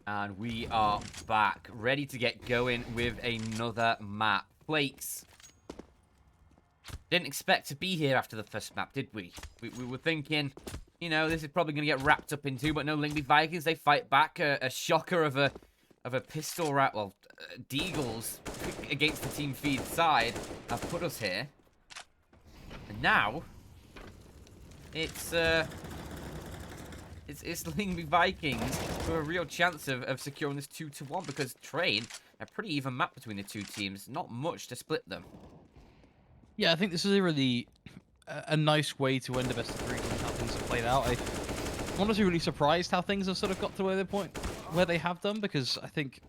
And we are back, ready to get going with another map. Flakes. Didn't expect to be here after the first map, did we? We were thinking, you know, this is probably going to get wrapped up into, but no, Lyngby Vikings, they fight back. A shocker of a pistol round, well, Deagles against the Team Feed side have put us here. And now, it's Lyngby Vikings with a real chance of securing this 2-1 because Train, a pretty even map between the two teams. Not much to split them. Yeah, I think this is a really a nice way to end the best of three given how things have played out. I'm honestly really surprised how things have sort of got to where they have done, because I think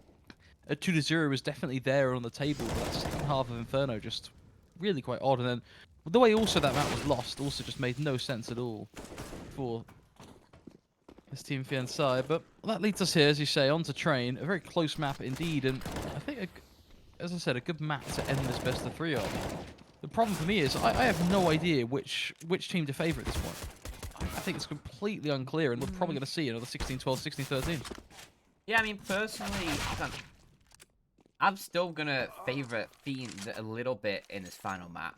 a 2-0 was definitely there on the table, but that second half of Inferno just really quite odd. And then the way also that map was lost also just made no sense at all for this Team Fiend side. But that leads us here, as you say, on to Train. A very close map indeed, and I think, as I said, a good map to end this best of three on. The problem for me is I have no idea which team to favour at this point. I think it's completely unclear, and we're probably going to see another 16-12, 16-13. Yeah, I mean, personally, I'm still going to favour Fiend a little bit in this final map.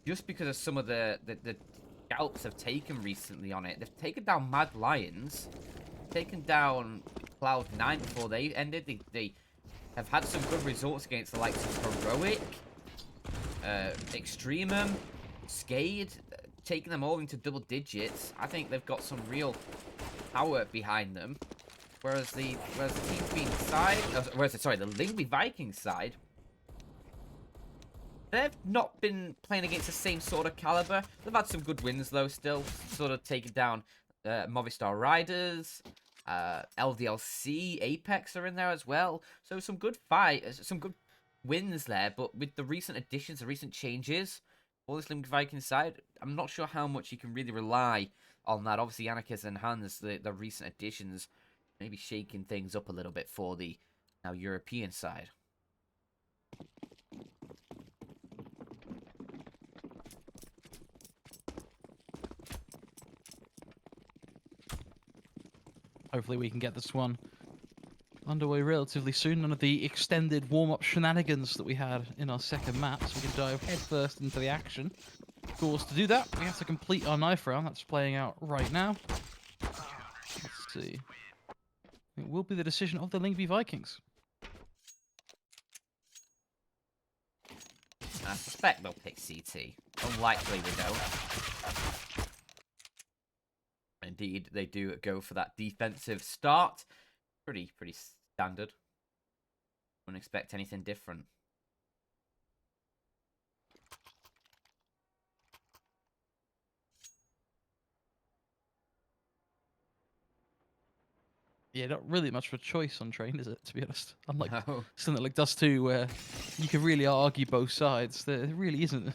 Just because of some of the scalps have taken recently on it. They've taken down Mad Lions, taken down Cloud9 before they ended. They have had some good results against the likes of Heroic, Extremum, Skade, taking them all into double digits. I think they've got some real power behind them. Whereas the Team Fiend side, the Lyngby Vikings side, they've not been playing against the same sort of caliber. They've had some good wins though, still sort of taking down Movistar Riders, LDLC, Apex are in there as well. So some good some good wins there. But with the recent additions, the recent changes for this Lyngby Vikings side, I'm not sure how much you can really rely on that. Obviously, Anarchist and Hans, the recent additions, maybe shaking things up a little bit for the now European side. Hopefully we can get this one underway relatively soon. None of the extended warm-up shenanigans that we had in our second map, so we can dive headfirst into the action. Of course, to do that, we have to complete our knife round. That's playing out right now. Let's see. It will be the decision of the Lyngby Vikings. I suspect they'll pick CT. Unlikely they don't. Indeed, they do go for that defensive start. Pretty standard. Wouldn't expect anything different. Yeah, not really much of a choice on Train, is it, to be honest? Unlike No. something like Dust 2, where you can really argue both sides. There really isn't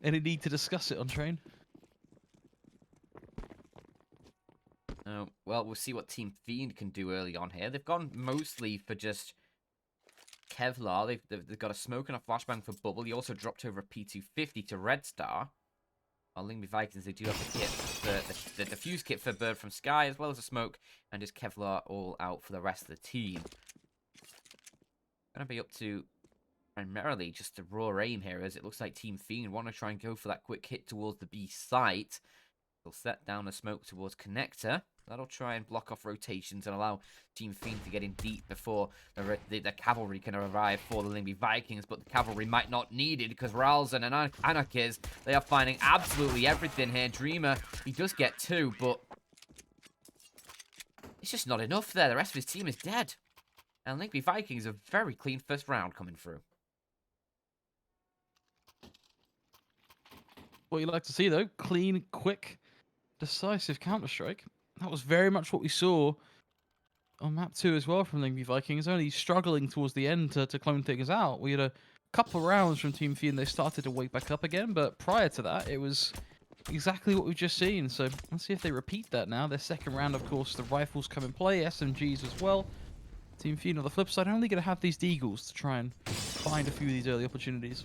any need to discuss it on Train. Oh, well, we'll see what Team Fiend can do early on here. They've gone mostly for just Kevlar. They've got a smoke and a flashbang for Bubble. He also dropped over a P250 to Red Star. While Lyngby Vikings, they do have the kit, the defuse kit for Bird from Sky, as well as a smoke, and just Kevlar all out for the rest of the team. Gonna be up to primarily just a raw aim here, as it looks like Team Fiend want to try and go for that quick hit towards the B site. They'll set down a smoke towards Connector. That'll try and block off rotations and allow Team Fiend to get in deep before the cavalry can arrive for the Lyngby Vikings. But the cavalry might not need it because Ralston and Anarchist, they are finding absolutely everything here. Dreamer, he does get two, but it's just not enough there. The rest of his team is dead. And Lyngby Vikings, a very clean first round coming through. What you like to see, though, clean, quick, decisive Counter-Strike. That was very much what we saw on map 2 as well from Lyngby Vikings, only struggling towards the end to clone things out. We had a couple of rounds from Team Fiend, they started to wake back up again, but prior to that, it was exactly what we've just seen. So let's see if they repeat that now. Their second round, of course, the rifles come in play, SMGs as well. Team Fiend on the flip side, only going to have these Deagles to try and find a few of these early opportunities.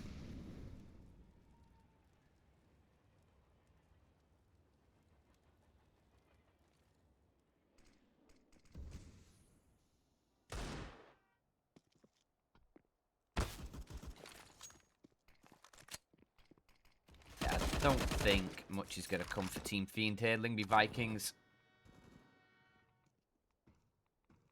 don't think much is going to come for Team Fiend here. Lyngby Vikings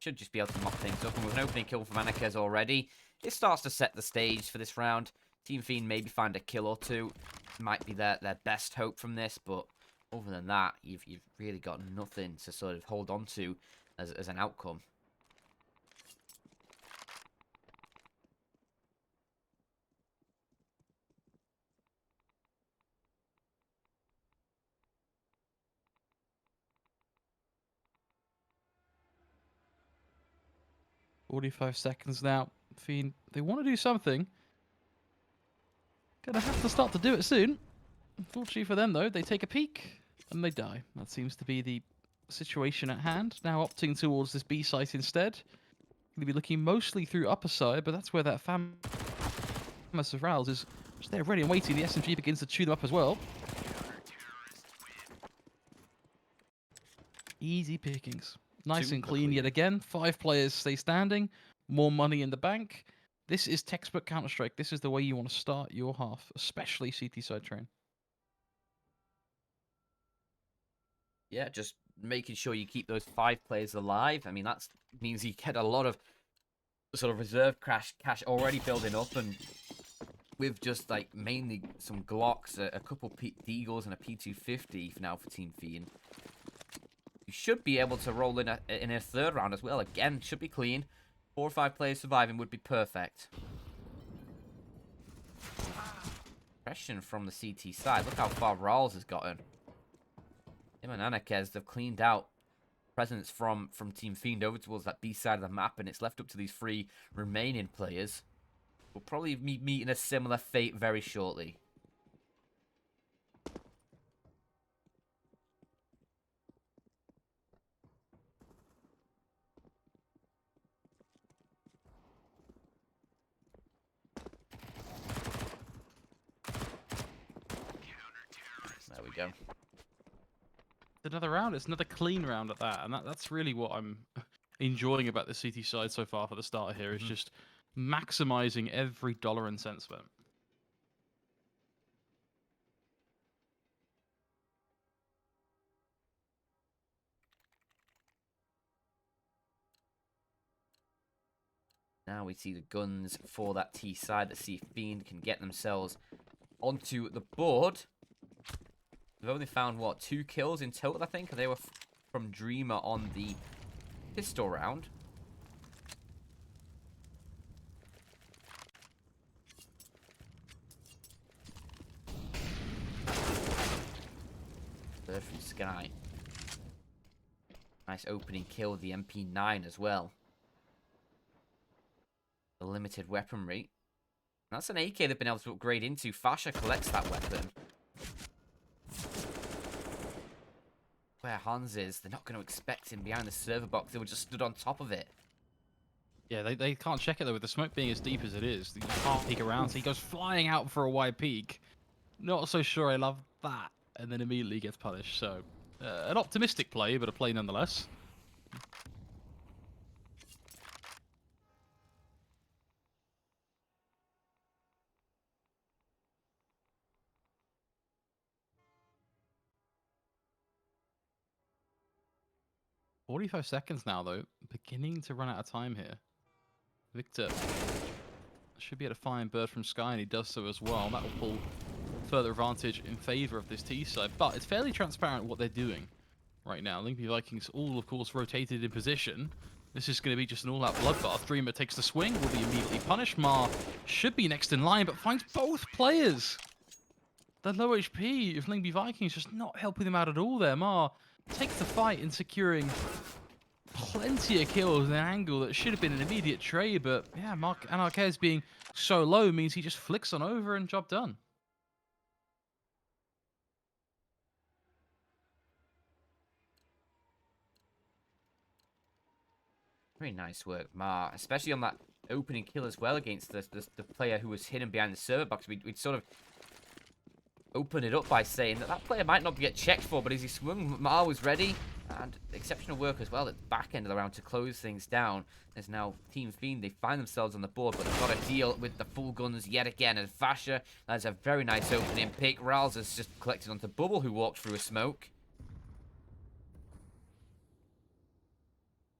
should just be able to mop things up. And with an opening kill from Anarkez already, it starts to set the stage for this round. Team Fiend maybe find a kill or two. Might be their best hope from this, but other than that, you've really got nothing to sort of hold on to as an outcome. $45 now. Fiend, they want to do something. Gonna have to start to do it soon. Unfortunately for them, though, they take a peek and they die. That seems to be the situation at hand. Now opting towards this B site instead. Going to be looking mostly through upper side, but that's where that famous of Rals is just there ready and waiting. The SMG begins to chew them up as well. Easy pickings. Nice and clean yet again. 5 players stay standing. More money in the bank. This is textbook Counter-Strike. This is the way you want to start your half, especially CT side train. Yeah, just making sure you keep those 5 players alive. I mean, that means you get a lot of sort of reserve cash already building up, and with just like mainly some Glocks, a couple Deagles, and a P250 now for Team Fiend. You should be able to roll in a third round as well. Again, should be clean. 4 or 5 players surviving would be perfect. Pressure from the CT side. Look how far Rawls has gotten. Him and Anarkez, they've cleaned out presence from Team Fiend over towards that B side of the map, and it's left up to these 3 remaining players. We'll probably be meeting a similar fate very shortly. There we go. Another round. It's another clean round at that, and that's really what I'm enjoying about the CT side so far for the starter here. Is just maximizing every dollar and cent spent. Now we see the guns for that T side that see if Fiend can get themselves onto the board. They've only found, what, 2 kills in total, I think? They were from Dreamer on the pistol round. Bird from Sky. Nice opening kill with the MP9 as well. The limited weaponry. That's an AK they've been able to upgrade into. Fasha collects that weapon. Where Hans is, they're not going to expect him behind the server box. They were just stood on top of it. Yeah, they can't check it though, with the smoke being as deep as it is. You can't peek around, so he goes flying out for a wide peek. Not so sure I love that, and then immediately gets punished. So, an optimistic play, but a play nonetheless. $45 now, though. Beginning to run out of time here. Victor should be able to find Bird from Sky, and he does so as well. That will pull further advantage in favor of this T side, but it's fairly transparent what they're doing right now. Lyngby Vikings all, of course, rotated in position. This is going to be just an all-out bloodbath. Dreamer takes the swing, will be immediately punished. Mar should be next in line, but finds both players. The low HP of Lyngby Vikings just not helping them out at all there. Mar takes the fight in securing plenty of kills in an angle that should have been an immediate trade, but yeah, Mark Anarkez being so low means he just flicks on over and job done. Very nice work, Mar, especially on that opening kill as well against the player who was hidden behind the server box. We'd sort of open it up by saying that player might not get checked for, but as he swung, Mar was ready. And exceptional work as well at the back end of the round to close things down. As now Team Fiend, they find themselves on the board, but they've got to deal with the full guns yet again. As Vasher, that's a very nice opening pick. Rals has just collected onto Bubble, who walked through a smoke.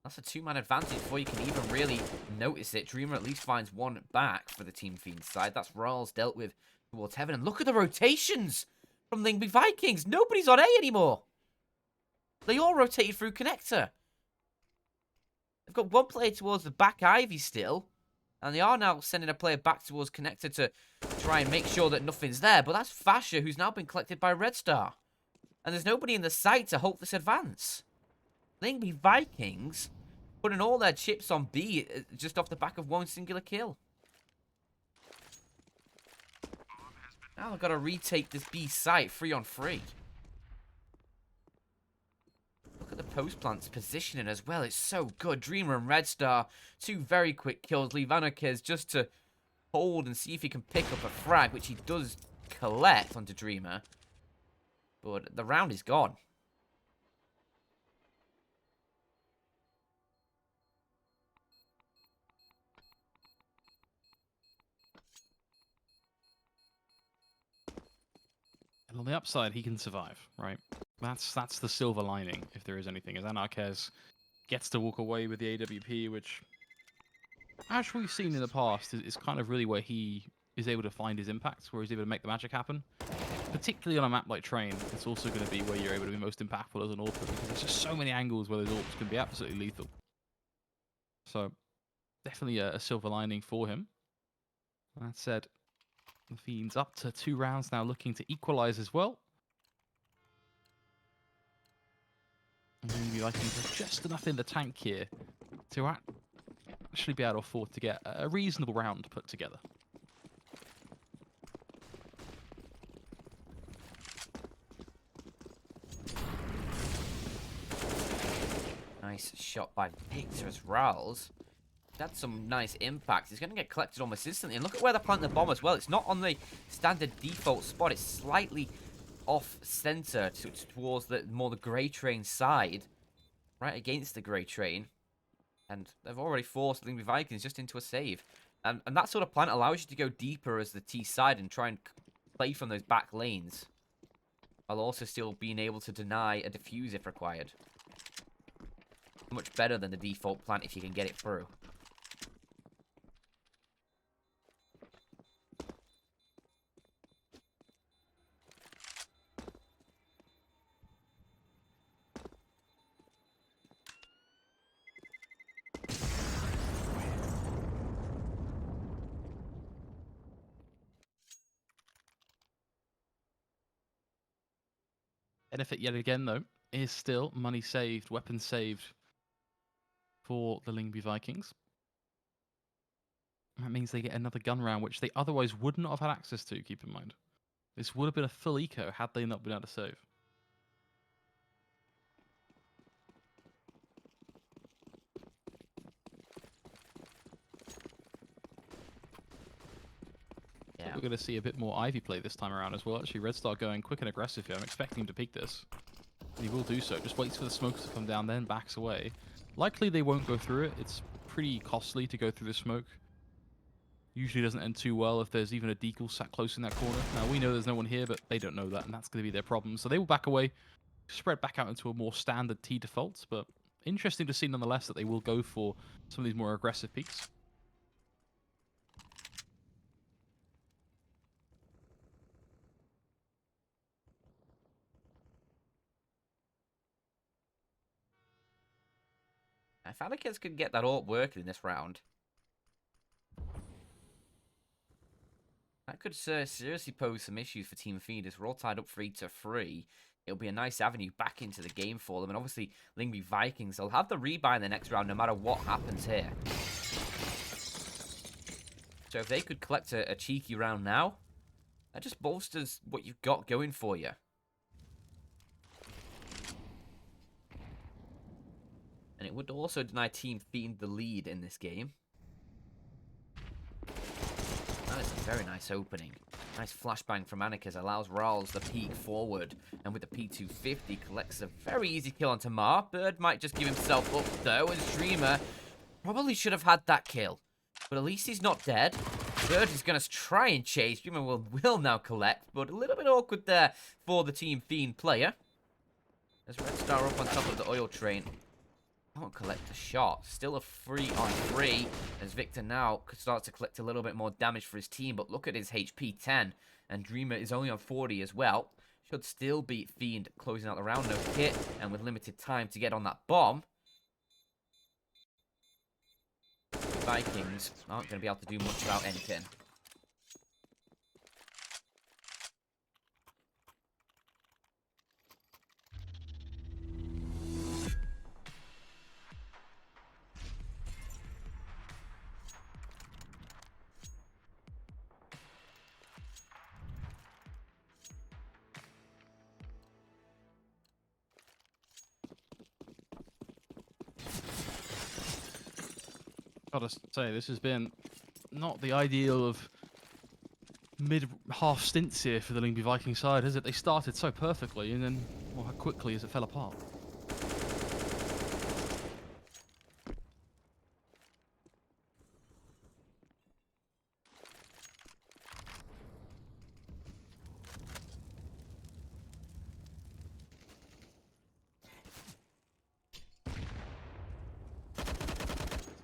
That's a two-man advantage before you can even really notice it. Dreamer at least finds one back for the Team Fiend side. That's Rals dealt with towards heaven. And look at the rotations from Lyngby Vikings. Nobody's on A anymore. They all rotated through connector. They've got one player towards the back Ivy still. And they are now sending a player back towards connector to try and make sure that nothing's there. But that's Vasher, who's now been collected by Red Star. And there's nobody in the site to halt this advance. Lyngby Vikings putting all their chips on B just off the back of one singular kill. Now they've got to retake this B site 3-on-3. Look at the post plant's positioning as well. It's so good. Dreamer and Red Star, two very quick kills. Leave Anarchez just to hold and see if he can pick up a frag, which he does collect onto Dreamer. But the round is gone. And on the upside, he can survive, right? That's the silver lining, if there is anything, as Anarchez gets to walk away with the AWP, which, as we've seen in the past, is kind of really where he is able to find his impact, where he's able to make the magic happen. Particularly on a map like Train, it's also going to be where you're able to be most impactful as an AWP, because there's just so many angles where those AWPs can be absolutely lethal. So, definitely a silver lining for him. That said, the Fiend's up to 2 rounds now, looking to equalize as well. And maybe I think there's just enough in the tank here to actually be able to afford to get a reasonable round put together. Nice shot by Victor as Rals. Had some nice impact. He's going to get collected almost instantly. And look at where they're planting the bomb as well. It's not on the standard default spot. It's slightly off-center towards the grey train side. Right against the grey train. And they've already forced Lyngby Vikings just into a save. And that sort of plant allows you to go deeper as the T side and try and play from those back lanes. While also still being able to deny a defuse if required. Much better than the default plant if you can get it through. Benefit yet again, though, is still money saved, weapons saved for the Lyngby Vikings. That means they get another gun round, which they otherwise would not have had access to, keep in mind. This would have been a full eco had they not been able to save. Yeah. We're going to see a bit more Ivy play this time around as well. Actually, Red Star going quick and aggressive here. I'm expecting him to peek this. And he will do so. Just waits for the smokes to come down, then backs away. Likely they won't go through it. It's pretty costly to go through the smoke. Usually doesn't end too well if there's even a deagle sat close in that corner. Now, we know there's no one here, but they don't know that, and that's going to be their problem. So they will back away, spread back out into a more standard T default, but interesting to see nonetheless that they will go for some of these more aggressive peaks. If Anarchez could get that AWP working in this round, that could seriously pose some issues for Team Fiend as we're all tied up 3-3. It'll be a nice avenue back into the game for them. And obviously, Lyngby Vikings, they'll have the rebuy in the next round no matter what happens here. So if they could collect a cheeky round now, that just bolsters what you've got going for you. And it would also deny Team Fiend the lead in this game. That is a very nice opening. Nice flashbang from Anarchist allows Rawls the peek forward. And with the P250, collects a very easy kill onto Mar. Bird might just give himself up, though, as Dreamer probably should have had that kill. But at least he's not dead. Bird is going to try and chase. Dreamer will now collect, but a little bit awkward there for the Team Fiend player. As Red Star up on top of the oil train. Can't collect a shot. Still a 3-on-3 as Victor now starts to collect a little bit more damage for his team. But look at his HP 10. And Dreamer is only on 40 as well. Should still beat Fiend closing out the round. No kit. And with limited time to get on that bomb. Vikings aren't going to be able to do much about anything. Gotta say, this has been not the ideal of mid-half stints here for the Lyngby Viking side, has it? They started so perfectly, and then, well, how quickly as it fell apart.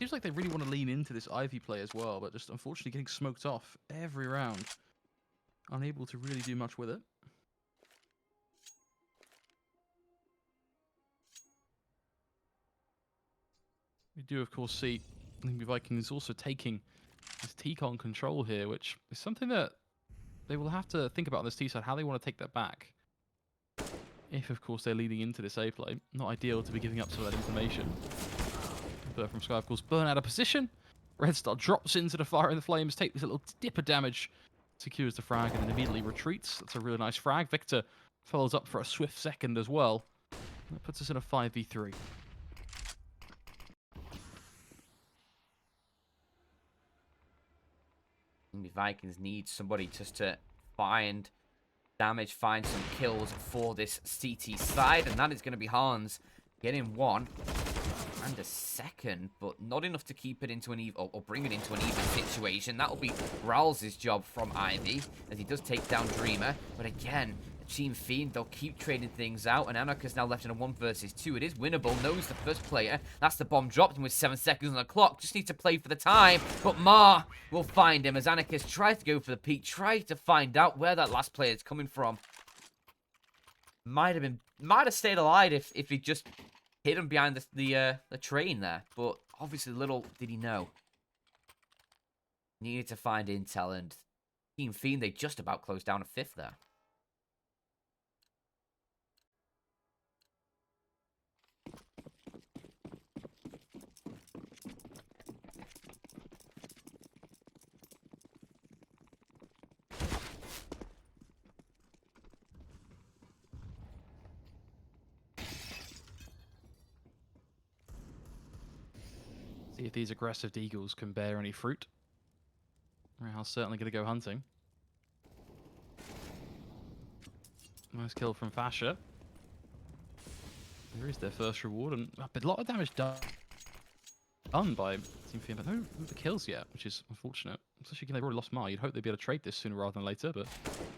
Seems like they really want to lean into this Ivy play as well, but just unfortunately getting smoked off every round. Unable to really do much with it. We do, of course, see Lyngby Vikings also taking this T-Con control here, which is something that they will have to think about on this T side, how they want to take that back. If, of course, they're leading into this A play. Not ideal to be giving up some of that information. But from Sky, of course, burn out of position. Red Star drops into the fire and the flames, take this little dip of damage, secures the frag, and then immediately retreats. That's a really nice frag. Victor follows up for a swift second as well. That puts us in a 5v3. The Vikings need somebody just to find damage, find some kills for this CT side, and that is going to be Hans getting one and a second, but not enough to keep it into an even, or bring it into an even situation. That will be Rawls' job from Ivy, as he does take down Dreamer, but again, Team Fiend, they'll keep trading things out, and Anarchist now left in a 1 versus 2. It is winnable, knows the first player. That's the bomb dropped, and with 7 seconds on the clock, just need to play for the time. But Mar will find him as Anarchist tries to go for the peak, tries to find out where that last player is coming from. Might have stayed alive if he just hit him behind the train there, but obviously little did he know. Needed to find intel, and Team Fiend, they just about closed down a 5th there. See if these aggressive Deagles can bear any fruit. Real's certainly going to go hunting. Nice kill from Fasher. There is their first reward, and a lot of damage done by Team Fiend, but no kills yet, which is unfortunate. Especially given they've already lost Mar. You'd hope they'd be able to trade this sooner rather than later, but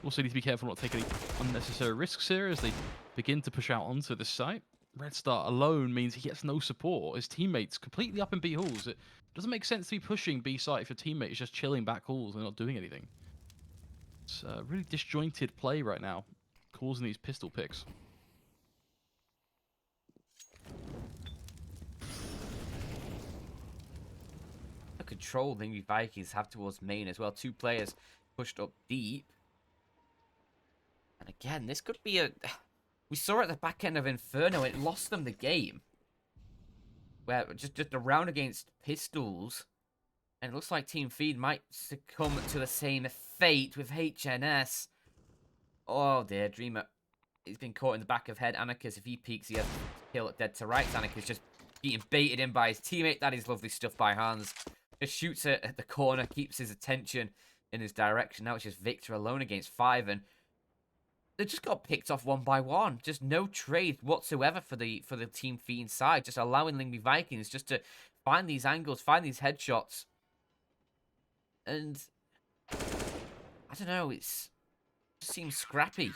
also need to be careful not to take any unnecessary risks here as they begin to push out onto this site. Red Star alone means he gets no support. His teammates completely up in B halls. It doesn't make sense to be pushing B site if your teammate is just chilling back halls and not doing anything. It's a really disjointed play right now, causing these pistol picks. The control the Vikings have towards main as well. 2 players pushed up deep. And again, this could be a... We saw at the back end of Inferno, it lost them the game. Where just a round against pistols. And it looks like Team Fiend might succumb to the same fate with HNS. Oh dear, Dreamer. He's been caught in the back of head. Anarchist, if he peeks, he has to kill it dead to rights. Anarchist just being baited in by his teammate. That is lovely stuff by Hans. Just shoots it at the corner, keeps his attention. in his direction. Now it's just Victor alone against 5, and they just got picked off one by one. Just no trade whatsoever for the Team Fiend side. Just allowing Lyngby Vikings just to find these angles, find these headshots. And I don't know, it just seems scrappy.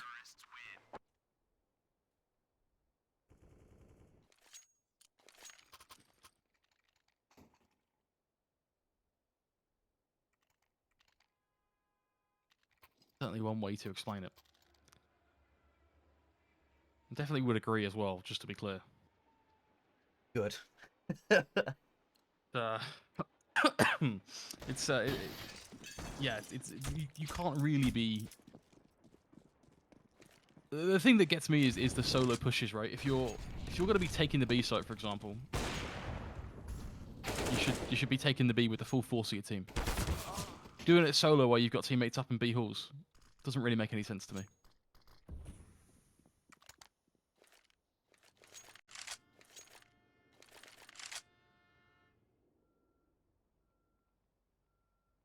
Certainly one way to explain it. Definitely would agree as well, just to be clear. Good. Uh, it's yeah, you can't really be. The thing that gets me is the solo pushes, right? If you're going to be taking the B site, for example, you should be taking the B with the full force of your team. Doing it solo while you've got teammates up in B halls doesn't really make any sense to me.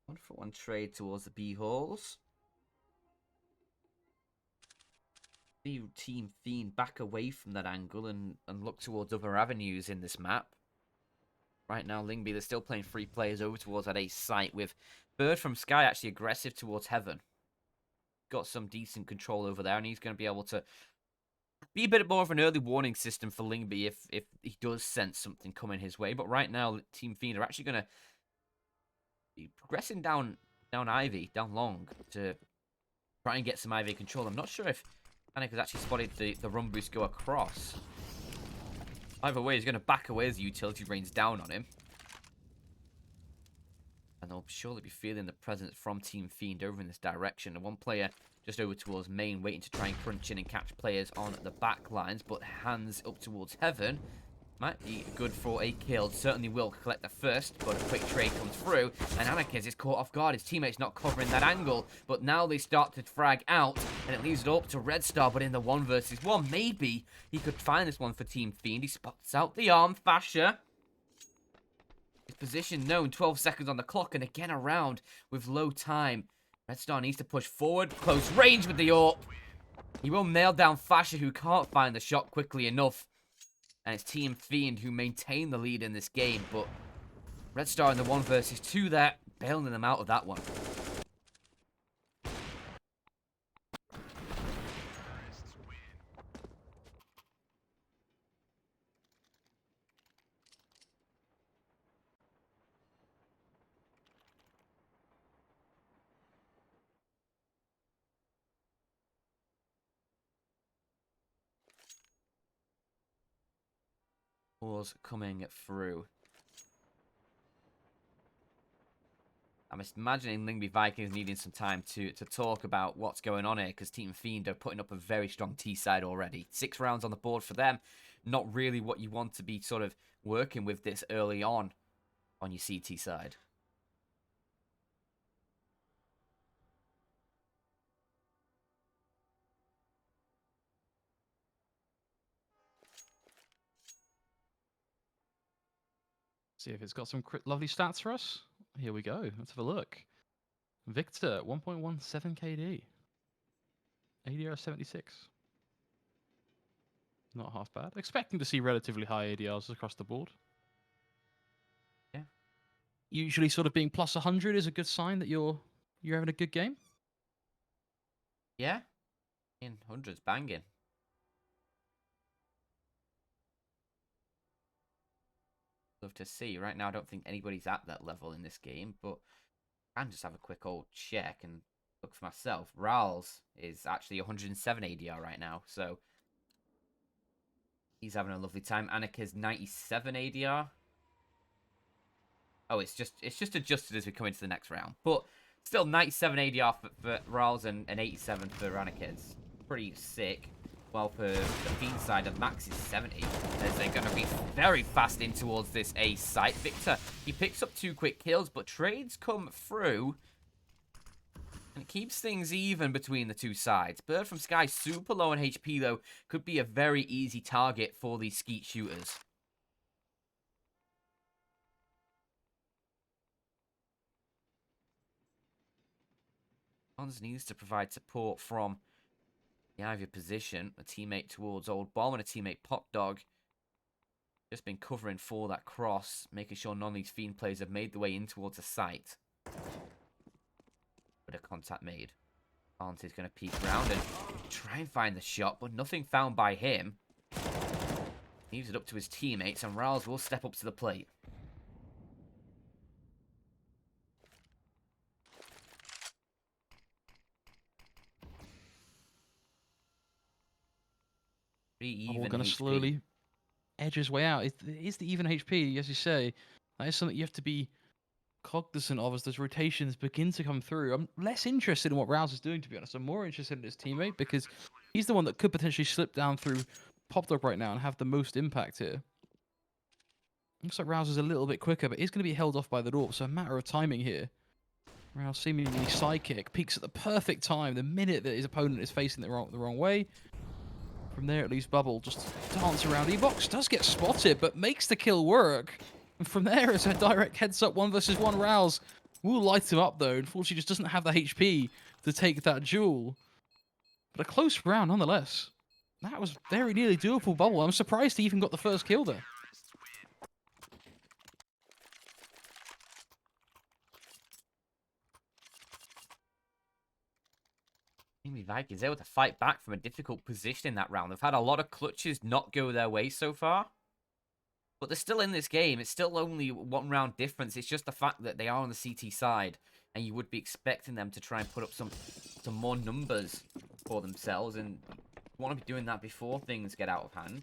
One for one trade towards the B halls. The Team Fiend back away from that angle and look towards other avenues in this map. Right now, Lyngby, they're still playing 3 players over towards that A site, with Bird from Sky actually aggressive towards Heaven. Got some decent control over there, and he's going to be able to be a bit more of an early warning system for Lyngby if he does sense something coming his way. But right now, Team Fiend are actually going to be progressing down Ivy, down long, to try and get some Ivy control. I'm not sure if Panic has actually spotted the run boost go across. Either way, he's going to back away as the utility rains down on him. And they'll surely be feeling the presence from Team Fiend over in this direction. And one player just over towards main, waiting to try and crunch in and catch players on the back lines. But hands up towards Heaven. Might be good for a kill. Certainly will collect the first, but a quick trade comes through. And Anarchist is caught off guard. His teammate's not covering that angle. But now they start to frag out. And it leaves it up to Red Star. But in the 1 versus 1, maybe he could find this one for Team Fiend. He spots out the arm. Fasher. His position known. 12 seconds on the clock. And again around with low time. Red Star needs to push forward. Close range with the AWP. He will nail down Fasher, who can't find the shot quickly enough. And it's Team Fiend who maintain the lead in this game, but Red Star in the 1 versus 2 there, bailing them out of that one. Pause coming through. I'm imagining Lyngby Vikings needing some time to talk about what's going on here, because Team Fiend are putting up a very strong T side already. 6 rounds on the board for them. Not really what you want to be sort of working with this early on your CT side. See if it's got some lovely stats for us. Here we go. Let's have a look. Victor, 1.17 KD. ADR 76. Not half bad. Expecting to see relatively high ADRs across the board. Yeah. Usually sort of being plus 100 is a good sign that you're having a good game. Yeah. In hundreds, banging. Love to see. Right now, I don't think anybody's at that level in this game, but I can just have a quick old check and look for myself. Rals is actually 107 ADR right now, so he's having a lovely time. Annika's 97 ADR. Oh, it's just adjusted as we come into the next round, but still 97 ADR for Rals and 87 for Annika's. Pretty sick. Well, for the Fiend side, the max is 70, as they're going to be very fast in towards this A site. Victor, he picks up 2 quick kills, but trades come through, and it keeps things even between the 2 sides. Bird from Sky, super low on HP, though, could be a very easy target for these skeet shooters. Hans needs to provide support from the Ivy position. A teammate towards Old Bomb and a teammate Pop Dog. Just been covering for that cross, making sure none of these Fiend players have made the way in towards the site. But a contact made. Hans is going to peek around and try and find the shot, but nothing found by him. Leaves it up to his teammates, and Riles will step up to the plate. We're going to slowly edge his way out. It's the even HP, as you say. That is something you have to be cognizant of as those rotations begin to come through. I'm less interested in what Rouse is doing, to be honest. I'm more interested in his teammate because he's the one that could potentially slip down through Pop Dog right now and have the most impact here. Looks like Rouse is a little bit quicker, but he's going to be held off by the Dorp, so a matter of timing here. Rouse seemingly sidekick, peaks at the perfect time, the minute that his opponent is facing the wrong way. From there, at least Bubble just dance around. Evox does get spotted, but makes the kill work. And from there, it's a direct heads-up 1 versus 1 Rouse. Will light him up, though. Unfortunately, just doesn't have the HP to take that duel. But a close round, nonetheless. That was very nearly doable, Bubble. I'm surprised he even got the first kill there. Lyngby Vikings able to fight back from a difficult position in that round. They've had a lot of clutches not go their way so far. But they're still in this game. It's still only 1 round difference. It's just the fact that they are on the CT side. And you would be expecting them to try and put up some more numbers for themselves. And you want to be doing that before things get out of hand.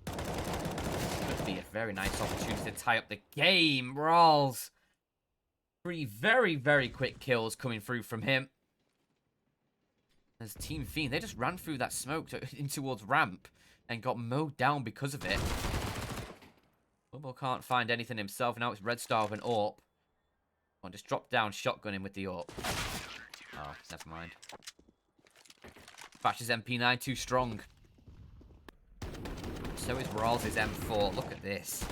Could be a very nice opportunity to tie up the game. Rawls. 3 very, very quick kills coming through from him. As Team Fiend, they just ran through that smoke in towards ramp and got mowed down because of it. Bubble can't find anything himself. Now it's Red Star with an AWP. Well, just drop down, shotgun him with the AWP. Oh, never mind. Batch's MP9 too strong. So is Rawls' M4. Look at this.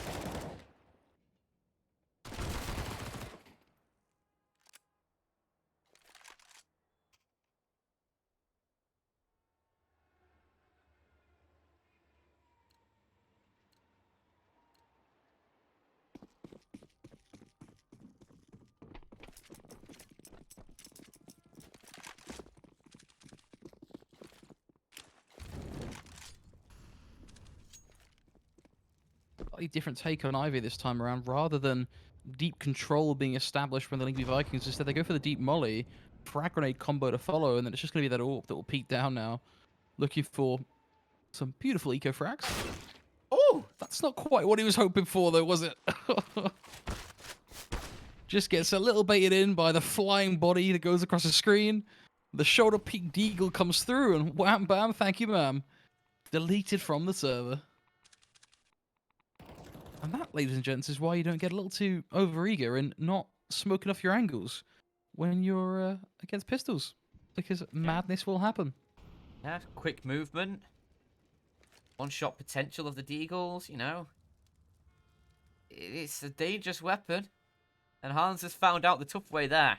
Slightly different take on Ivy this time around. Rather than deep control being established from the Lyngby Vikings, instead they go for the deep molly, frag grenade combo to follow, and then it's just going to be that AWP that will peek down now. Looking for some beautiful eco frags. Oh, that's not quite what he was hoping for, though, was it? Just gets a little baited in by the flying body that goes across the screen. The shoulder peak deagle comes through, and wham bam, thank you, ma'am. Deleted from the server. And that, ladies and gents, is why you don't get a little too over-eager and not smoking off your angles when you're against pistols. Because madness will happen. Yeah, quick movement. One-shot potential of the Deagles, you know. It's a dangerous weapon. And Hans has found out the tough way there.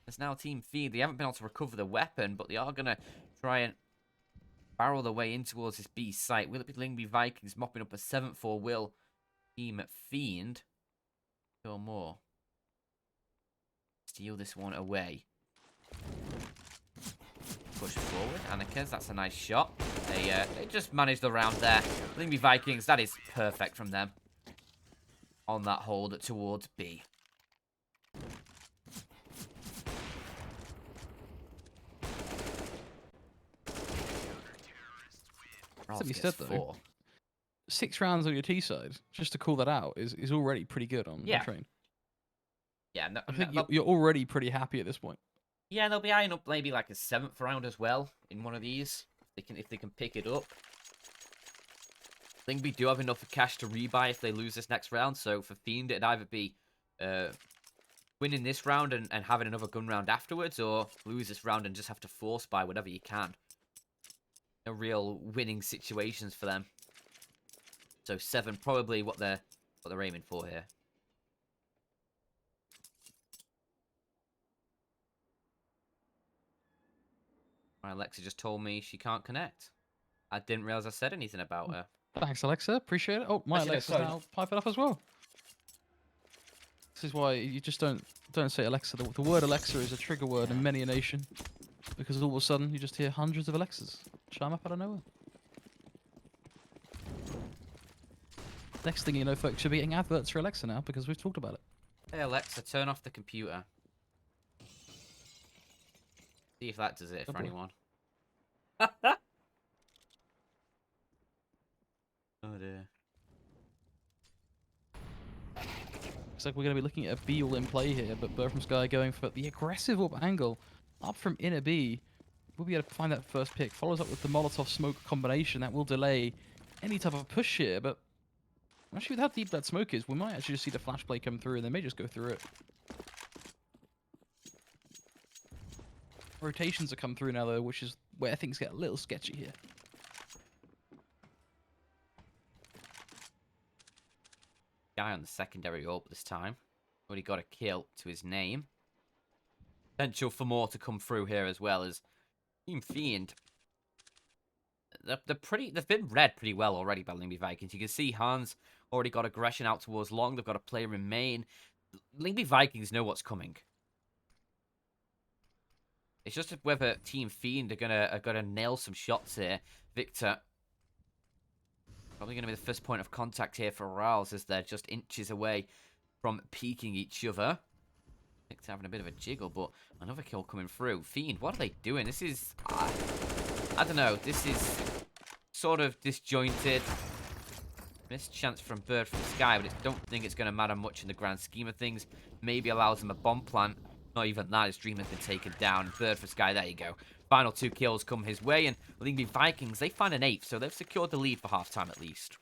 There's now Team Fiend. They haven't been able to recover the weapon, but they are going to try and barrel their way in towards this B site. Will it be Lyngby Vikings mopping up a 7-4 will Team Fiend? Or more. Steal this one away. Push forward. Anakas, that's a nice shot. They just managed the round there. Lyngby Vikings, that is perfect from them. On that hold towards B. Something said though. 6 rounds on your T side, just to call that out, is already pretty good on the train. Yeah, no, I think you're already pretty happy at this point. Yeah, they'll be eyeing up maybe like a 7th round as well in one of these. If they can pick it up. Lyngby do have enough cash to rebuy if they lose this next round. So for Fiend, it'd either be winning this round and having another gun round afterwards, or lose this round and just have to force buy whatever you can. No real winning situations for them. So 7, probably what they're aiming for here. My Alexa just told me she can't connect. I didn't realize I said anything about her. Thanks, Alexa. Appreciate it. Oh, my Actually, no, Alexa's sorry. now piping up as well. This is why you just don't say Alexa. The word Alexa is a trigger word in many a nation, because all of a sudden you just hear hundreds of Alexas chime up out of nowhere. Next thing you know, folks, you'll be getting adverts for Alexa now because we've talked about it. Hey Alexa, turn off the computer. See if that does it for anyone. Oh dear. Looks like we're going to be looking at a B all in play here, but Bird from Sky going for the aggressive up angle. Up from inner B. We'll be able to find that first pick. Follows up with the Molotov smoke combination. That will delay any type of push here, but actually with how deep that smoke is, we might actually just see the flash play come through and they may just go through it. Rotations have come through now though, which is where things get a little sketchy here. Guy on the secondary up this time. Already got a kill to his name. Potential for more to come through here as well as Team Fiend. They've been read pretty well already by Lyngby Vikings. You can see Hans already got aggression out towards long. They've got a player in main. Lyngby Vikings know what's coming. It's just whether Team Fiend are gonna nail some shots here. Victor probably gonna be the first point of contact here for Rouse as they're just inches away from peeking each other. Victor having a bit of a jiggle, but another kill coming through. Fiend, what are they doing? This is I don't know. This is sort of disjointed. Missed chance from Bird from Sky, but I don't think it's going to matter much in the grand scheme of things. Maybe allows them a bomb plant. Not even that. His dream has been taken down. Bird from Sky, there you go. Final 2 kills come his way, and Lyngby Vikings, they find an 8th, so they've secured the lead for halftime at least.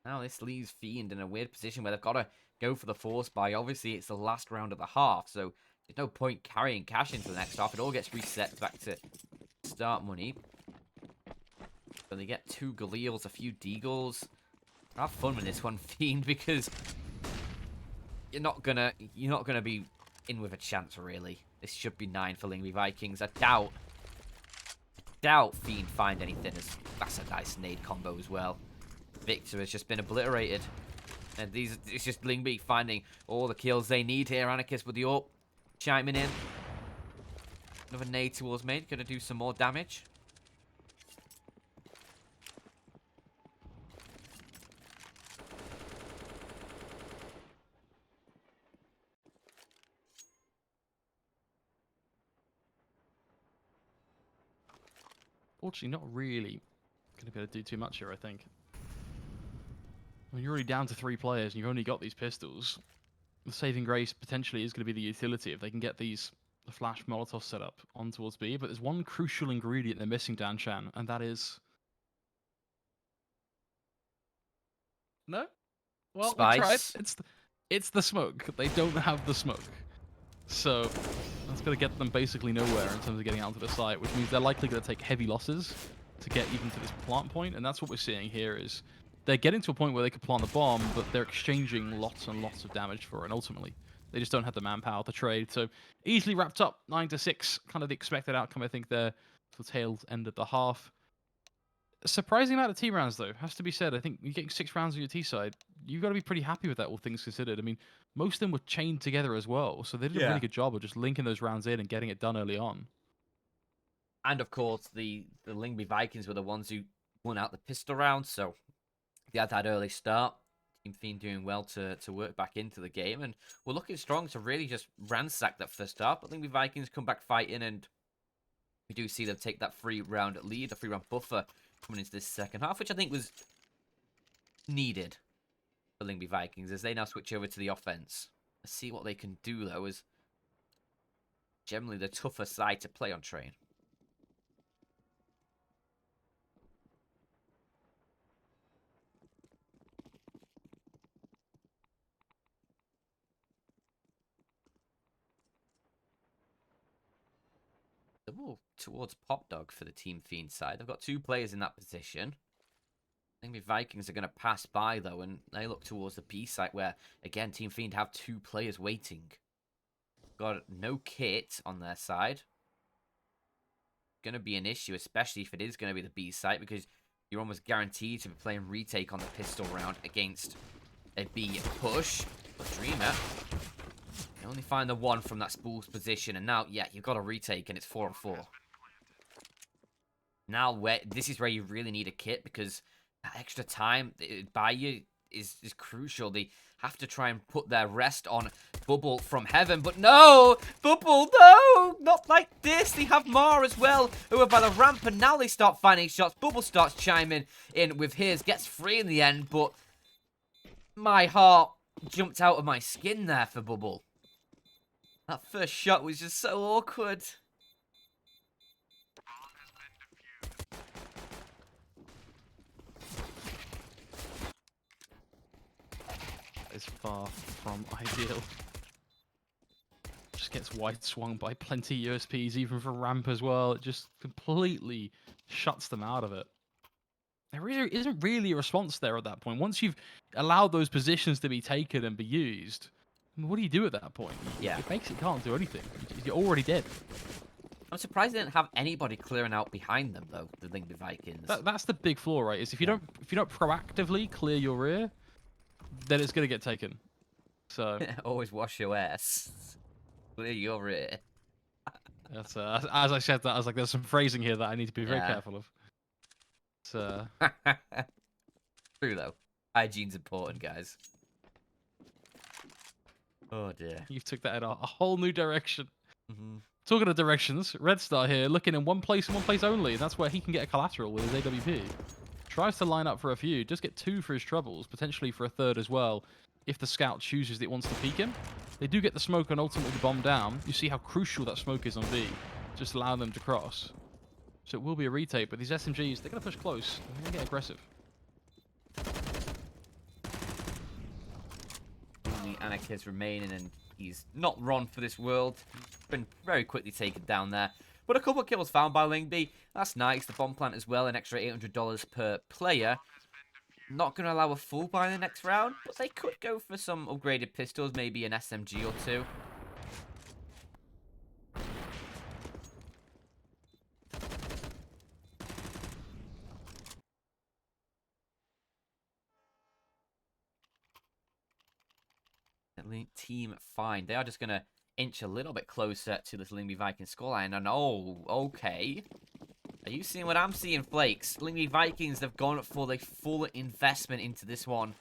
Now this leaves Fiend in a weird position where they've got to go for the force buy. Obviously, it's the last round of the half, so there's no point carrying cash into the next half. It all gets reset back to start money. So they get 2 Galeals, a few Deagles. Have fun with this one, Fiend, because you're not gonna be in with a chance, really. This should be 9 for Lyngby Vikings. I doubt Fiend find anything. That's a nice nade combo as well. Victor has just been obliterated. And it's just Lyngby finding all the kills they need here. Anarchist with the AWP chiming in. Another nade towards mid. Gonna do some more damage. Fortunately, not really going to be able to do too much here, I think. I mean, you're already down to 3 players and you've only got these pistols. The saving grace potentially is going to be the utility if they can get the flash Molotov set up on towards B. But there's one crucial ingredient they're missing, Dan Chan, and that is... No? Well, we tried. It's the smoke. They don't have the smoke. So that's going to get them basically nowhere in terms of getting out to the site, which means they're likely going to take heavy losses to get even to this plant point. And that's what we're seeing here is they're getting to a point where they could plant the bomb, but they're exchanging lots and lots of damage for it. And ultimately, they just don't have the manpower to trade. So easily wrapped up, 9-6, kind of the expected outcome, I think, there for the tail end of the half. A surprising amount of T rounds, though, has to be said. I think you're getting 6 rounds on your T side. You've got to be pretty happy with that, all things considered. I mean, most of them were chained together as well, so they did a really good job of just linking those rounds in and getting it done early on. And of course, the Lyngby Vikings were the ones who won out the pistol round, so they had that early start. Team Fiend doing well to work back into the game, and we're looking strong to really just ransack that first half. But Lyngby Vikings come back fighting, and we do see them take that 3-round lead, a 3-round buffer coming into this second half, which I think was needed for Lyngby Vikings as they now switch over to the offense. Let's see what they can do, though, as generally the tougher side to play on train. ooh, towards Pop Dog for the Team Fiend side. They've got 2 players in that position. I think the Vikings are going to pass by, though, and they look towards the B site where, again, Team Fiend have 2 players waiting. Got no kit on their side. Going to be an issue, especially if it is going to be the B site, because you're almost guaranteed to be playing retake on the pistol round against a B push. But Dreamer, you only find the 1 from that spool's position, and now, yeah, you've got a retake, and it's 4-on-4. Now, this is where you really need a kit, because that extra time by you is crucial. They have to try and put their rest on Bubble from Heaven, but no! Bubble, no! Not like this! They have Mar as well, who are by the ramp, and now they start finding shots. Bubble starts chiming in with his, gets free in the end, but my heart jumped out of my skin there for Bubble. That first shot was just so awkward. Is far from ideal. Just gets wide swung by plenty USPs, even for ramp as well. It just completely shuts them out of it. There really isn't really a response there at that point. Once you've allowed those positions to be taken and be used, what do you do at that point? Yeah. It basically can't do anything. You're already dead. I'm surprised they didn't have anybody clearing out behind them, though, the Lyngby Vikings. That's the big flaw, right? Is if you don't proactively clear your rear, then it's gonna get taken. So always wash your ass. Clear your rear. that's as I said that, I was like, there's some phrasing here that I need to be very careful of. So true though. Hygiene's important, guys. Oh dear. you took that in a whole new direction. Mm-hmm. Talking of directions, Red Star here looking in one place and one place only, and that's where he can get a collateral with his AWP. Tries to line up for a few, does get 2 for his troubles, potentially for a 3rd as well, if the scout chooses that it wants to peek him. They do get the smoke and ultimately the bomb down. You see how crucial that smoke is on B, just allowing them to cross. So it will be a retake, but these SMGs, they're going to push close. They're going to get aggressive. Only Anarchist remaining, and he's not run for this world. Been very quickly taken down there. But a couple of kills found by Lyngby. That's nice. The bomb plant as well, an extra $800 per player. Not going to allow a full buy in the next round, but they could go for some upgraded pistols, maybe an SMG or 2. Team Find. They are just going to inch a little bit closer to this Lyngby Vikings scoreline. And oh, okay. Are you seeing what I'm seeing, Flakes? Lyngby Vikings have gone for the full investment into this one.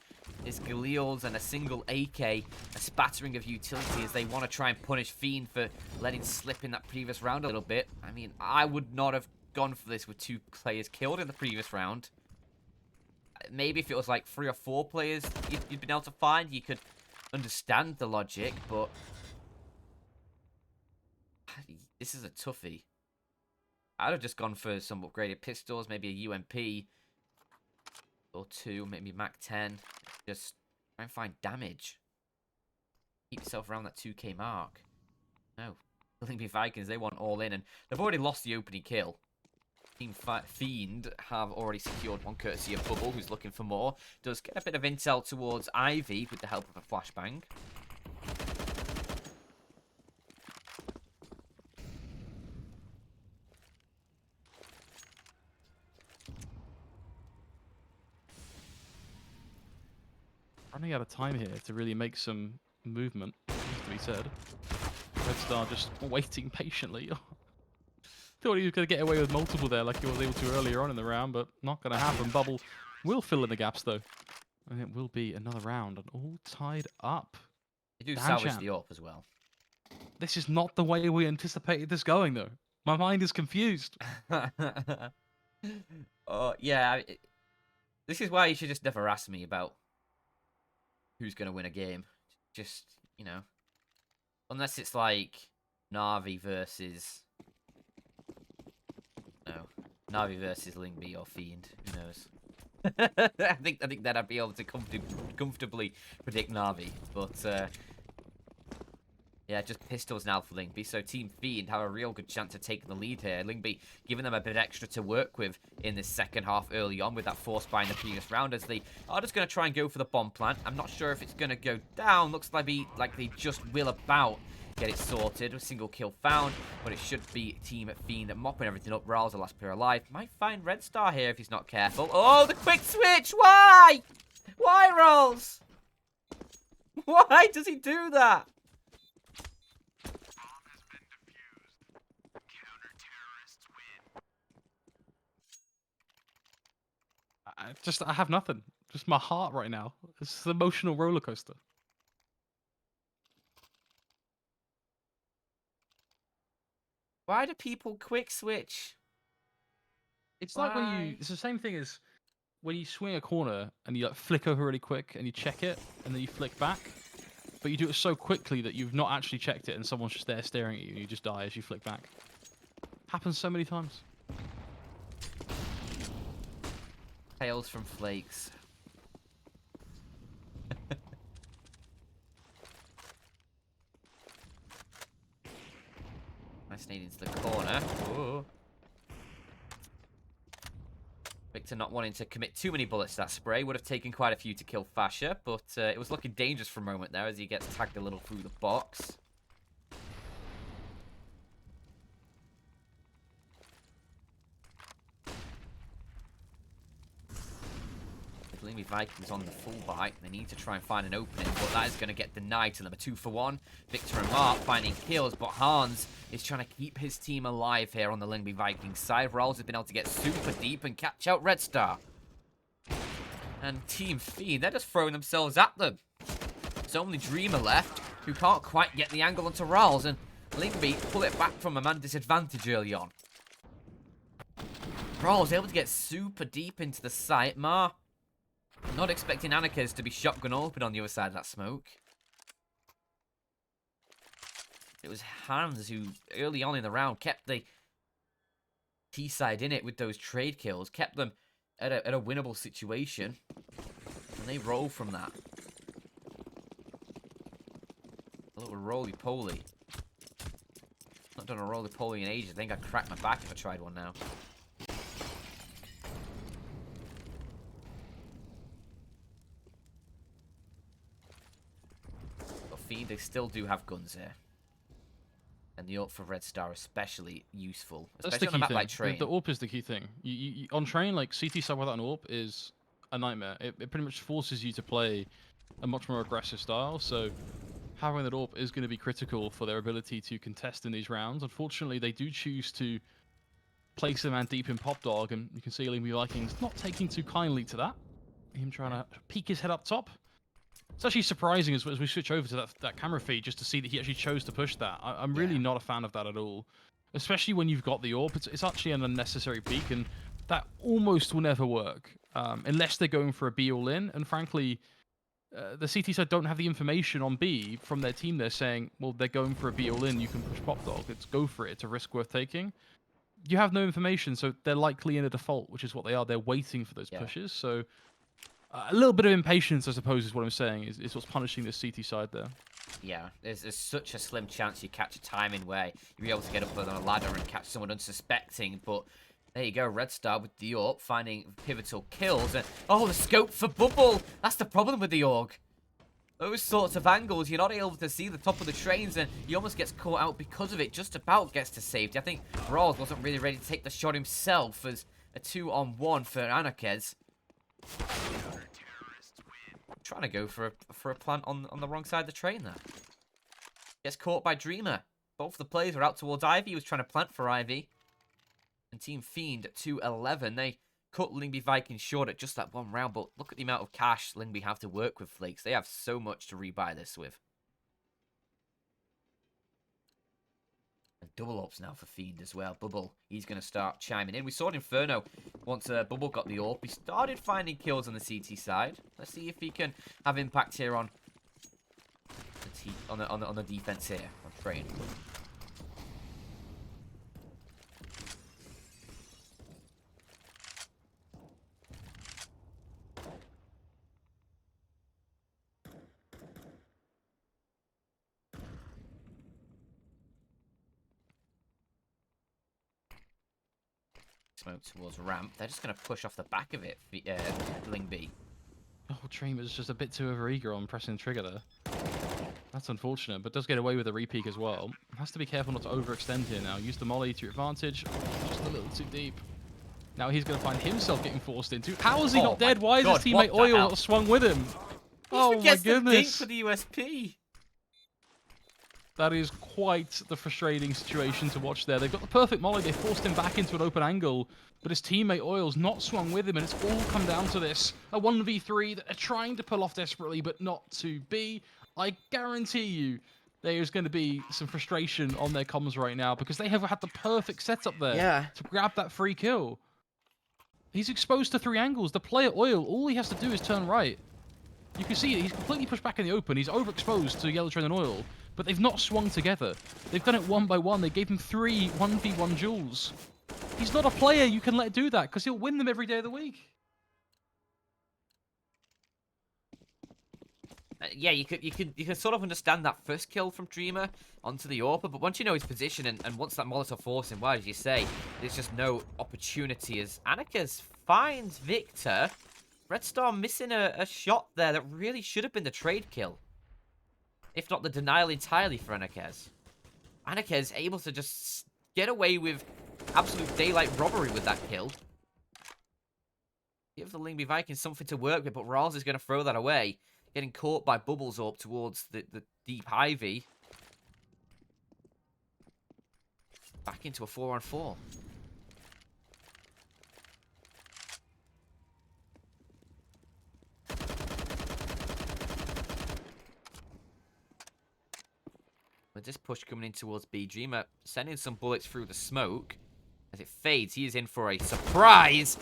It's Galil's and a single AK, a spattering of utility as they want to try and punish Fiend for letting slip in that previous round a little bit. I mean, I would not have gone for this with 2 players killed in the previous round. Maybe if it was like 3 or 4 players you'd been able to find, you could understand the logic, but this is a toughie. I'd have just gone for some upgraded pistols, maybe a UMP or 2, maybe Mac 10. Just try and find damage. Keep yourself around that 2k mark. No. The Lyngby Vikings, they want all in, and they've already lost the opening kill. Team Fiend have already secured one courtesy of Bubble, who's looking for more. Does get a bit of intel towards Ivy with the help of a flashbang. Running out of time here to really make some movement, to be said. Red Star just waiting patiently. Thought he was going to get away with multiple there like he was able to earlier on in the round, but not going to happen. Bubble will fill in the gaps, though. And it will be another round, and all tied up. They do salvage the AWP as well. This is not the way we anticipated this going, though. My mind is confused. Oh, yeah. This is why you should just never ask me about who's going to win a game. Just, you know. Unless it's like Na'Vi versus... No. Na'Vi versus Lyngby or Fiend. Who knows? I think that I'd be able to comfortably predict Na'Vi. But, Yeah, just pistols now for Lyngby. So Team Fiend have a real good chance of taking the lead here. Lyngby giving them a bit extra to work with in this second half early on with that force buy in the previous round as they are just going to try and go for the bomb plant. I'm not sure if it's going to go down. Looks like they just will about get it sorted. A single kill found, but it should be Team Fiend mopping everything up. Raul's the last player alive. Might find Red Star here if he's not careful. Oh, the quick switch! Why? Why, Rolls? Why does he do that? I have nothing. Just my heart right now. It's an emotional roller coaster. Why do people quick switch? It's like when Why? it's the same thing as when you swing a corner and you like flick over really quick and you check it and then you flick back, but you do it so quickly that you've not actually checked it and someone's just there staring at you and you just die as you flick back. Happens so many times. Tales from Flakes. Nice nade into the corner. Ooh. Victor not wanting to commit too many bullets to that spray. Would have taken quite a few to kill Fasher, but it was looking dangerous for a moment there as he gets tagged a little through the box. Lyngby Vikings on the full bite. They need to try and find an opening, but that is going to get denied to them. A 2-for-1. Victor and Mark finding kills, but Hans is trying to keep his team alive here on the Lyngby Vikings side. Rawls has been able to get super deep and catch out Red Star. And Team Fiend, they're just throwing themselves at them. There's only Dreamer left, who can't quite get the angle onto Rawls, and Lyngby pull it back from a man disadvantage early on. Rawls able to get super deep into the site. Not expecting Anarchas to be shotgun open on the other side of that smoke. It was Hans who, early on in the round, kept the T-side in it with those trade kills. Kept them at a winnable situation. And they roll from that. A little roly-poly. Not done a roly-poly in ages. I think I'd crack my back if I tried one now. Fiend, they still do have guns here. And the AWP for Red Star especially useful. Especially on a map like Train. The AWP is the key thing. On Train, like, CT side without an AWP is a nightmare. It pretty much forces you to play a much more aggressive style, so having that AWP is going to be critical for their ability to contest in these rounds. Unfortunately, they do choose to place a man deep in Pop Dog, and you can see Lyngby Vikings not taking too kindly to that. Him trying to peek his head up top. It's actually surprising as we switch over to that camera feed just to see that he actually chose to push that. I'm really not a fan of that at all. Especially when you've got the AWP. It's actually an unnecessary peek, and that almost will never work. Unless they're going for a B all-in, and frankly, the CT side don't have the information on B from their team. They're saying, well, they're going for a B all-in, you can push Pop Dog. It's go for it, it's a risk worth taking. You have no information, so they're likely in a default, which is what they are. They're waiting for those pushes, so... a little bit of impatience, I suppose, is what I'm saying, is what's punishing this CT side there. Yeah, there's such a slim chance you catch a timing where you'll be able to get up on a ladder and catch someone unsuspecting, but there you go, Red Star with the AWP finding pivotal kills, and oh, the scope for Bubble! That's the problem with the AUG. Those sorts of angles, you're not able to see the top of the trains, and he almost gets caught out because of it, just about gets to safety. I think Rawls wasn't really ready to take the shot himself as a 2-on-1 for Anarchez. Trying to go for a plant on the wrong side of the train there. Gets caught by Dreamer. Both the players were out towards Ivy. He was trying to plant for Ivy. And Team Fiend at 2-11. They cut Lyngby Vikings short at just that one round. But look at the amount of cash Lyngby have to work with, Flakes. They have so much to rebuy this with. Double ups now for Fiend as well. Bubble, he's going to start chiming in. We saw Inferno once Bubble got the AWP. He started finding kills on the CT side. Let's see if he can have impact here on the defense here on Train. Smoke towards ramp. They're just going to push off the back of it, Lyngby. Oh, Dreamer's just a bit too overeager on pressing the trigger there. That's unfortunate, but does get away with a repeak as well. Has to be careful not to overextend here now. Use the molly to your advantage. Just a little too deep. Now he's going to find himself getting forced into. How is he not dead? Why is his teammate Oil not swung with him? Oh my goodness. The dink for the USP. That is quite the frustrating situation to watch there. They've got the perfect molly. They forced him back into an open angle, but his teammate Oil's not swung with him, and it's all come down to this. A 1v3 that they're trying to pull off desperately, but not to be. I guarantee you there's going to be some frustration on their comms right now because they have had the perfect setup there to grab that free kill. He's exposed to 3 angles. The player Oil, all he has to do is turn right. You can see he's completely pushed back in the open. He's overexposed to Yellow Train and Oil, but they've not swung together. They've done it one by one. They gave him 3 1v1 duels. He's not a player you can let do that because he'll win them every day of the week. Yeah, you could sort of understand that first kill from Dreamer onto the AWP, but once you know his position and once that Molotov forced him, why did you say there's just no opportunity as Anarchaz finds Victor. Red Star missing a shot there that really should have been the trade kill, if not the denial entirely for Anarchaz. Anarchaz able to just get away with absolute daylight robbery with that kill. Give the Lyngby Vikings something to work with, but Rawls is going to throw that away. Getting caught by Bubbles up towards the deep Ivy. Back into a 4-on-4. With this push coming in towards B, Dreamer sending some bullets through the smoke. As it fades, he is in for a surprise.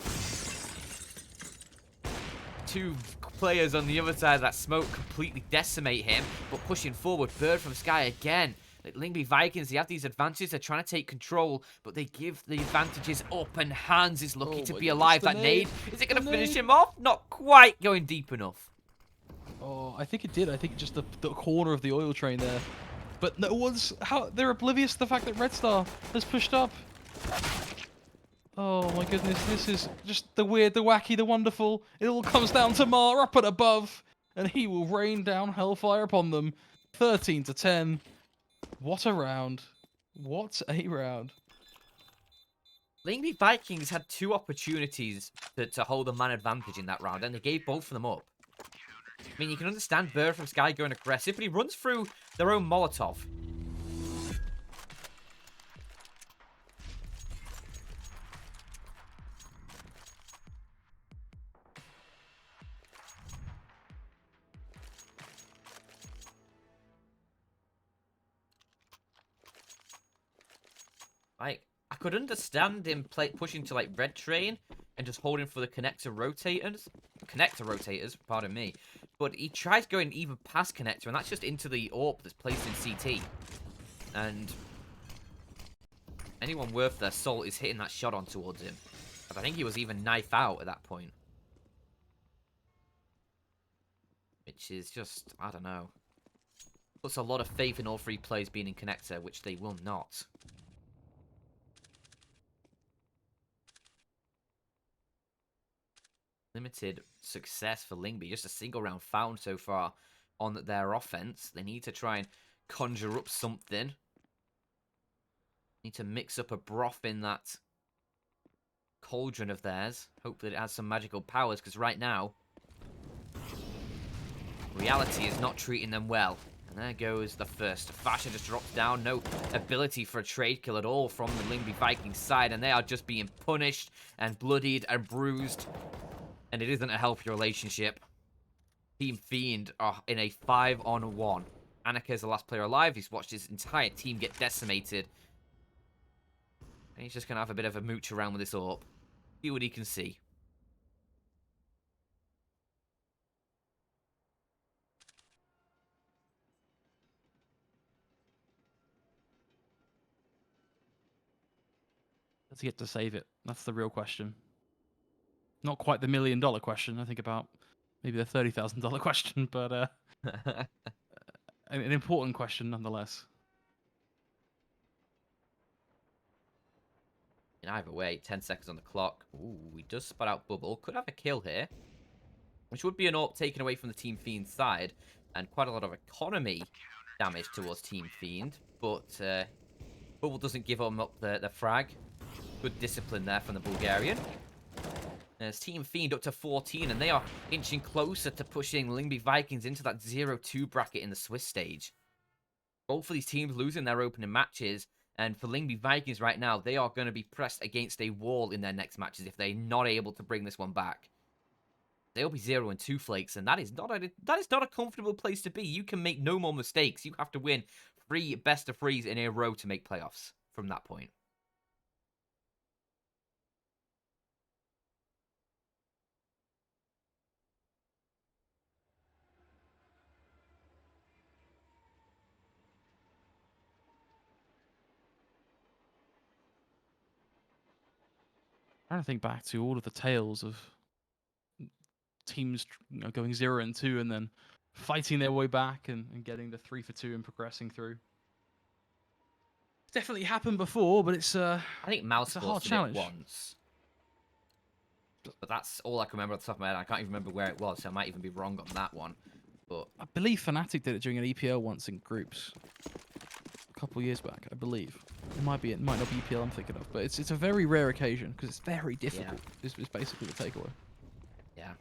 2 players on the other side of that smoke completely decimate him, but pushing forward, Bird from Sky again. Lyngby Vikings, they have these advantages, they're trying to take control, but they give the advantages up, and Hans is lucky to be alive. That nade, is it going to finish him off? Not quite going deep enough. Oh, I think it did. I think just the corner of the Oil Train there. But no one's... They're oblivious to the fact that Red Star has pushed up. Oh my goodness, this is just the weird, the wacky, the wonderful. It all comes down to Mar up and above, and he will rain down hellfire upon them. 13-10. What a round. What a round. Lyngby Vikings had 2 opportunities to hold a man advantage in that round, and they gave both of them up. I mean, you can understand Bird from Sky going aggressive, but he runs through their own Molotov. I could understand him pushing to like Red Train and just holding for the connector rotators, pardon me. But he tries going even past connector, and that's just into the AWP that's placed in CT. And anyone worth their salt is hitting that shot on towards him. But I think he was even knife out at that point. Which is just, I don't know. Puts a lot of faith in all 3 players being in connector, which they will not. Limited success for Lyngby. Just a single round found so far on their offense. They need to try and conjure up something. Need to mix up a broth in that cauldron of theirs. Hopefully it has some magical powers, because right now, reality is not treating them well. And there goes the first. Fasha just drops down. No ability for a trade kill at all from the Lyngby Vikings side. And they are just being punished and bloodied and bruised. And it isn't a healthy relationship. Team Fiend are in a 5-on-1. Anarcha is the last player alive. He's watched his entire team get decimated. And he's just going to have a bit of a mooch around with this AWP. See what he can see. Does he get to save it? That's the real question. Not quite the $1 million question. I think about maybe the $30,000 question, but an important question nonetheless. In either way, 10 seconds on the clock. Ooh, he does spot out Bubble. Could have a kill here, which would be an AWP taken away from the Team Fiend side, and quite a lot of economy damage towards Team Fiend. But Bubble doesn't give him up the frag. Good discipline there from the Bulgarian. There's Team Fiend up to 14, and they are inching closer to pushing Lyngby Vikings into that 0-2 bracket in the Swiss stage. Both of these teams losing their opening matches, and for Lyngby Vikings right now, they are going to be pressed against a wall in their next matches if they're not able to bring this one back. They'll be 0-2 flakes, and that is not a comfortable place to be. You can make no more mistakes. You have to win 3 best-of-3s in a row to make playoffs from that point. Trying to think back to all of the tales of teams going 0-2 and then fighting their way back and getting the 3-for-2 and progressing through. It's definitely happened before, but it's I think Mouse it's a hard did challenge. it once. But that's all I can remember off the top of my head. I can't even remember where it was, so I might even be wrong on that one. But I believe Fnatic did it during an EPL once in groups. A couple of years back, I believe. It might not be EPL I'm thinking of, but it's a very rare occasion because it's very difficult. Yeah. Is basically the takeaway. Yeah.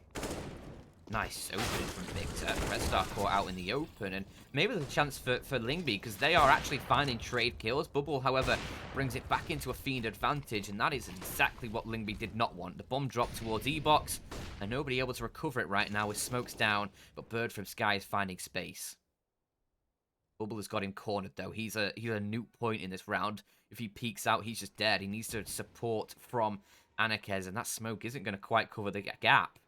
Nice opening from Victor. Red Star caught out in the open, and maybe there's a chance for Lyngby because they are actually finding trade kills. Bubble, however, brings it back into a Fiend advantage, and that is exactly what Lyngby did not want. The bomb dropped towards E-Box, and nobody able to recover it right now with smokes down, but Bird from Sky is finding space. Bubble has got him cornered, though. He's a nuke point in this round. If he peeks out, he's just dead. He needs to support from Anarkez, and that smoke isn't going to quite cover the gap.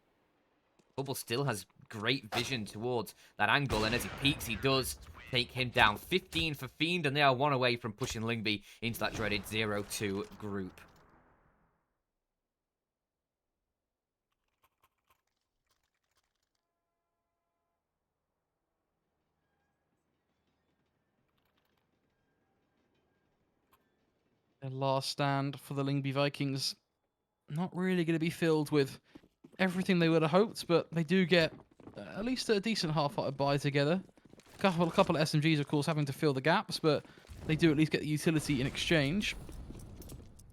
Bubble still has great vision towards that angle, and as he peeks, he does take him down. 15 for Fiend, and they are 1 away from pushing Lyngby into that dreaded 0-2 group. Their last stand for the Lyngby Vikings, not really going to be filled with everything they would have hoped, but they do get at least a decent half-hearted buy together. A couple of SMGs, of course, having to fill the gaps, but they do at least get the utility in exchange.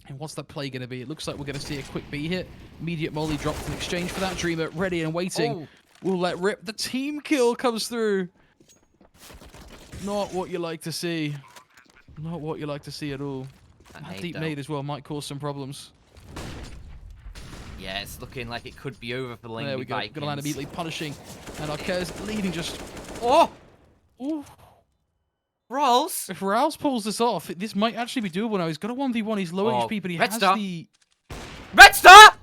And what's that play going to be? It looks like we're going to see a quick B hit. Immediate molly dropped in exchange for that. Dreamer ready and waiting. We'll let rip. The team kill comes through. Not what you like to see. Not what you like to see at all. That deep nade as well might cause some problems. Yeah, it's looking like it could be over for Lyngby. There we go. Vikings. Gonna land immediately punishing. And Arquez leaving just... Oh! Ooh. Rolls! If Rouse pulls this off, this might actually be doable now. He's got a 1v1. He's low HP, but he Red has Star. the... Red Star!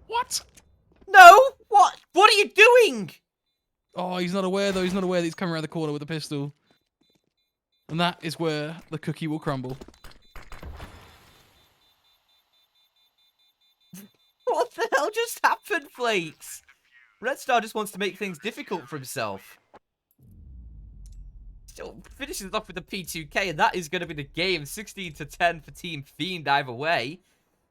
What? No! What? What are you doing? Oh, he's not aware, though. He's not aware that he's coming around the corner with a pistol. And that is where the cookie will crumble. What the hell just happened, Flakes? Red Star just wants to make things difficult for himself. Still finishes off with a P2K, and that is going to be the game. 16-10 for Team Fiend either way.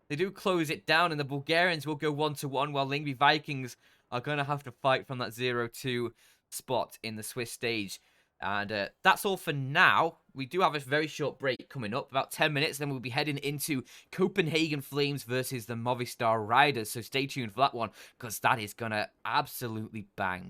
They do close it down, and the Bulgarians will go 1-1, while Lyngby Vikings are going to have to fight from that 0-2 spot in the Swiss stage. And that's all for now. We do have a very short break coming up, about 10 minutes, then we'll be heading into Copenhagen Flames versus the Movistar Riders. So stay tuned for that one, because that is going to absolutely bang.